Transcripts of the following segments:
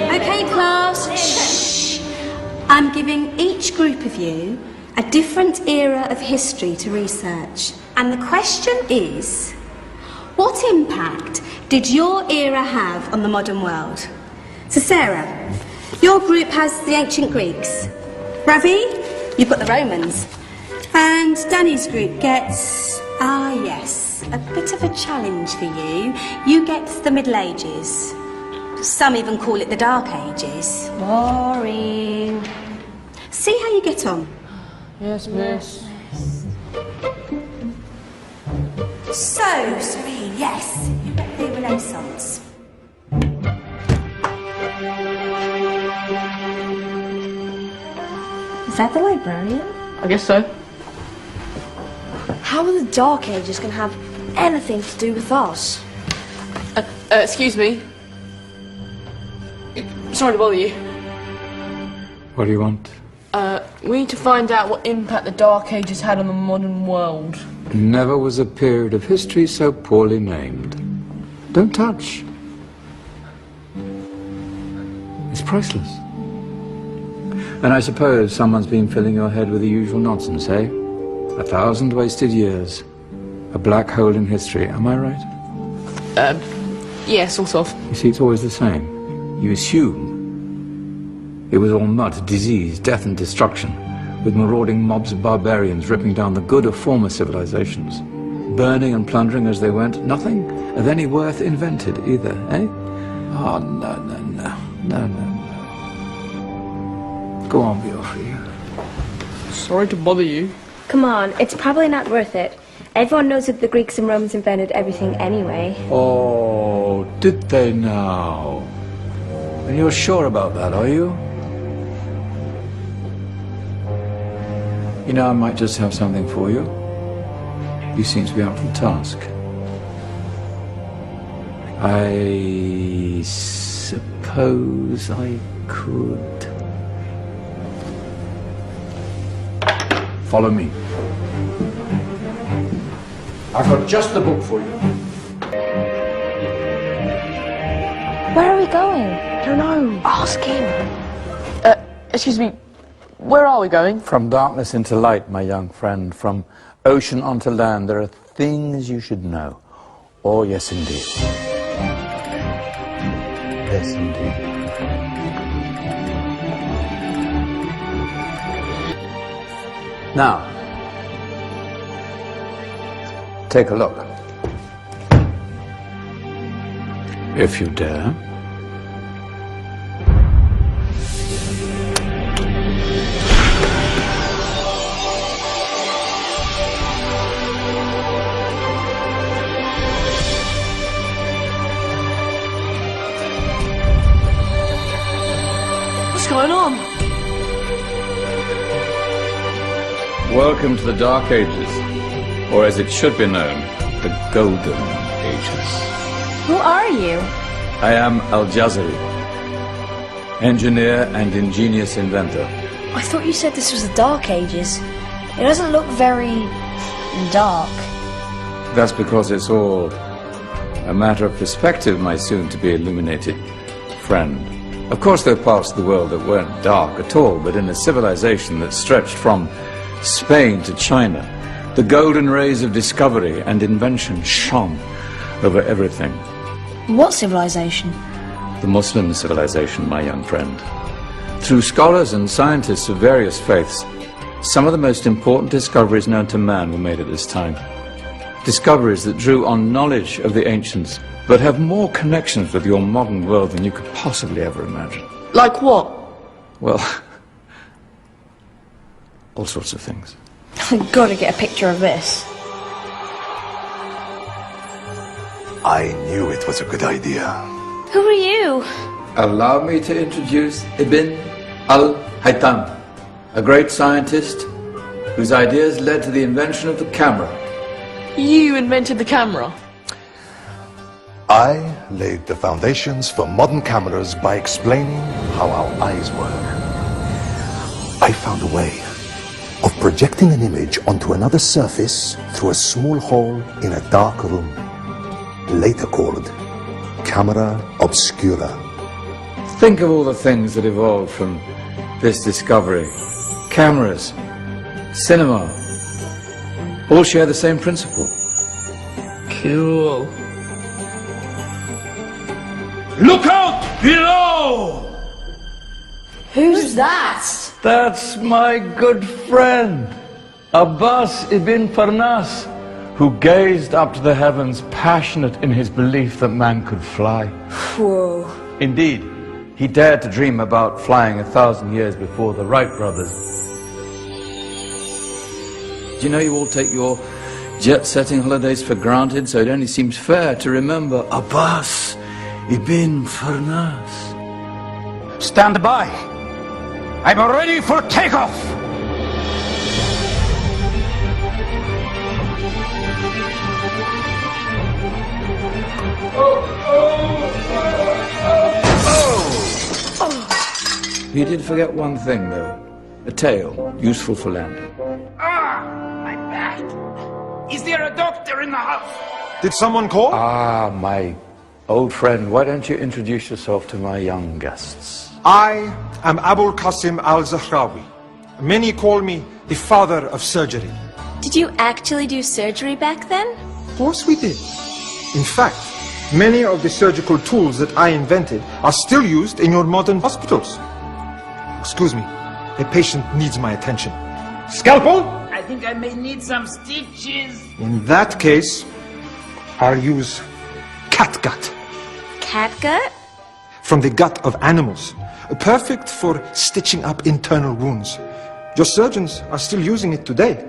Okay, class. Shh. I'm giving each group of you a different era of history to research. And the question is, what impact did your era have on the modern world? So Sarah, your group has the ancient Greeks. Ravi, you've got the Romans. And Danny's group gets, yes, a bit of a challenge for you. You get the Middle Ages. Some even call it the Dark Ages. Boring. See how you get on. Yes, miss. So, Sabine, yes, you get the Renaissance. Is that the librarian? I guess so. How are the Dark Ages going to have anything to do with us? Excuse me. Sorry to bother you. What do you want? We need to find out what impact the Dark Ages had on the modern world. Never was a period of history so poorly named. Don't touch. It's priceless. And I suppose someone's been filling your head with the usual nonsense, eh? 1,000 wasted years. A black hole in history, am I right? Yeah, sort of. You see, it's always the same. You assume it was all mud, disease, death and destruction, with marauding mobs of barbarians ripping down the good of former civilizations, burning and plundering as they went. Nothing of any worth invented either, eh? Oh, no. Go on, be off with you. Sorry to bother you. Come on, it's probably not worth it. Everyone knows that the Greeks and Romans invented everything anyway. Oh, did they now? And you're sure about that, are you? You know, I might just have something for you. You seem to be up for the task. I suppose I could. Follow me. I've got just the book for you. Where are we going? I don't know. Ask him. Excuse me. Where are we going? From darkness into light, my young friend. From ocean onto land, there are things you should know. Oh, yes, indeed. Yes, indeed. Now, take a look. If you dare. What's going on? Welcome to the Dark Ages, or as it should be known, the Golden Ages. Who are you? I am Al-Jazari, engineer and ingenious inventor. I thought you said this was the Dark Ages. It doesn't look very dark. That's because it's all a matter of perspective, my soon-to-be illuminated friend. Of course, there are parts of the world that weren't dark at all, but in a civilization that stretched from Spain to China, the golden rays of discovery and invention shone over everything. What civilization? The Muslim civilization, my young friend. Through scholars and scientists of various faiths, some of the most important discoveries known to man were made at this time. Discoveries that drew on knowledge of the ancients, but have more connections with your modern world than you could possibly ever imagine. Like what? Well, all sorts of things. I've got to get a picture of this. I knew it was a good idea. Who are you? Allow me to introduce Ibn al-Haytham, a great scientist whose ideas led to the invention of the camera. You invented the camera. I laid the foundations for modern cameras by explaining how our eyes work. I found a way of projecting an image onto another surface through a small hole in a dark room, later called camera obscura. Think of all the things that evolved from this discovery. Cameras, cinema, all share the same principle. Cool. Look out below! Who's that? That's my good friend, Abbas ibn Farnas, who gazed up to the heavens, passionate in his belief that man could fly. Whoa. Indeed, he dared to dream about flying 1,000 years before the Wright brothers. Do you know you all take your jet-setting holidays for granted, so it only seems fair to remember Abbas ibn Farnas. Stand by. I'm ready for takeoff. You did forget one thing, though. A tail, useful for landing. My back. Is there a doctor in the house? Did someone call? Ah, my old friend, why don't you introduce yourself to my young guests? I am Abul Qasim al-Zahrawi. Many call me the father of surgery. Did you actually do surgery back then? Of course we did. In fact, many of the surgical tools that I invented are still used in your modern hospitals. Excuse me, a patient needs my attention. Scalpel? I think I may need some stitches. In that case, I'll use catgut. Catgut? From the gut of animals. Perfect for stitching up internal wounds. Your surgeons are still using it today.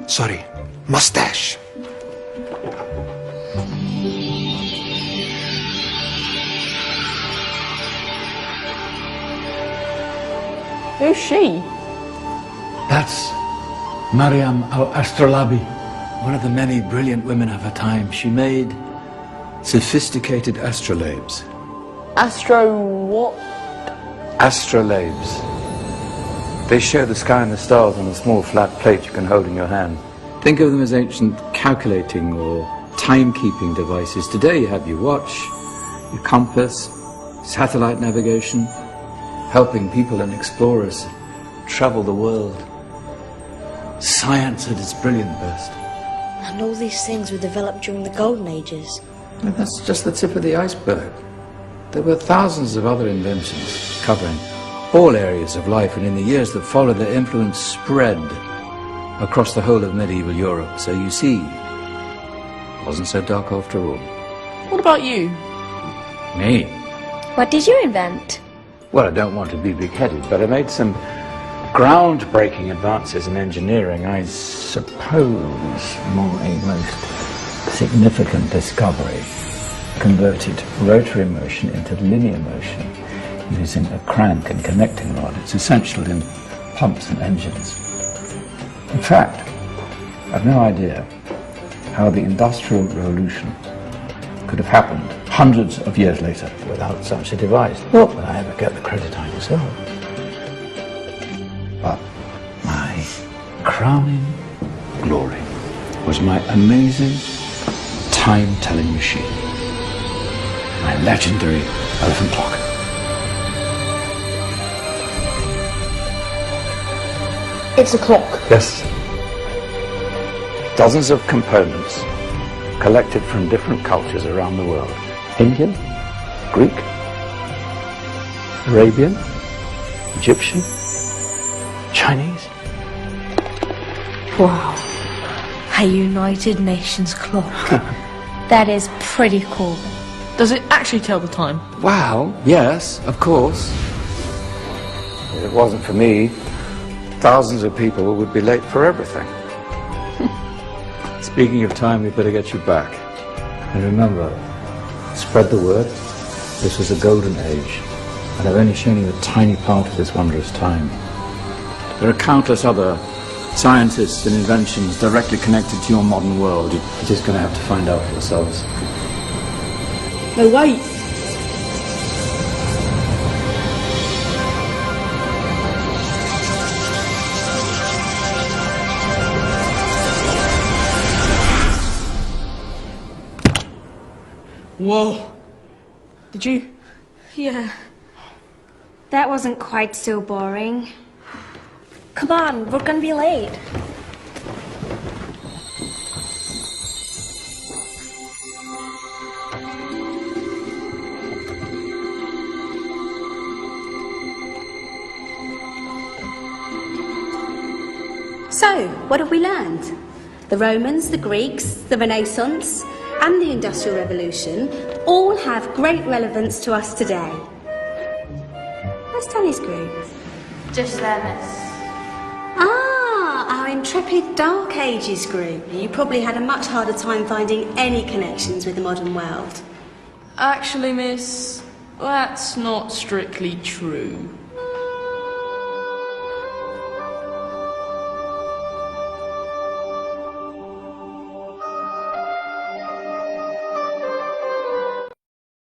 Sorry, mustache. Who's she? That's Maryam al-Astrolabi, one of the many brilliant women of her time. She made sophisticated astrolabes. Astro what? Astrolabes. They show the sky and the stars on a small flat plate you can hold in your hand. Think of them as ancient calculating or timekeeping devices. Today you have your watch, your compass, satellite navigation, helping people and explorers travel the world. Science at its brilliant best. And all these things were developed during the Golden Ages. And that's just the tip of the iceberg. There were thousands of other inventions covering all areas of life, and in the years that followed, their influence spread across the whole of medieval Europe. So you see, it wasn't so dark after all. What about you? Me? What did you invent? Well, I don't want to be big-headed, but I made some groundbreaking advances in engineering. I suppose my most significant discovery converted rotary motion into linear motion using a crank and connecting rod. It's essential in pumps and engines. In fact, I've no idea how the Industrial Revolution could have happened hundreds of years later without such a device. Nor will I ever get the credit I deserve. But my crowning glory was my amazing time-telling machine, my legendary elephant clock. It's a clock. Yes. Dozens of components collected from different cultures around the world. Indian, Greek, Arabian, Egyptian, Chinese. Wow. A United Nations clock. That is pretty cool. Does it actually tell the time? Wow, yes, of course. If it wasn't for me, thousands of people would be late for everything. Speaking of time, we better get you back. And remember, spread the word. This was a golden age, and I've only shown you a tiny part of this wondrous time. There are countless other scientists and inventions directly connected to your modern world. You're just going to have to find out for yourselves. No, wait. Whoa. Did you? Yeah. That wasn't quite so boring. Come on, we're gonna be late. So, what have we learned? The Romans, the Greeks, the Renaissance, and the Industrial Revolution all have great relevance to us today. Where's Danny's group? Just there, miss. Ah, our intrepid Dark Ages group. You probably had a much harder time finding any connections with the modern world. Actually, miss, that's not strictly true.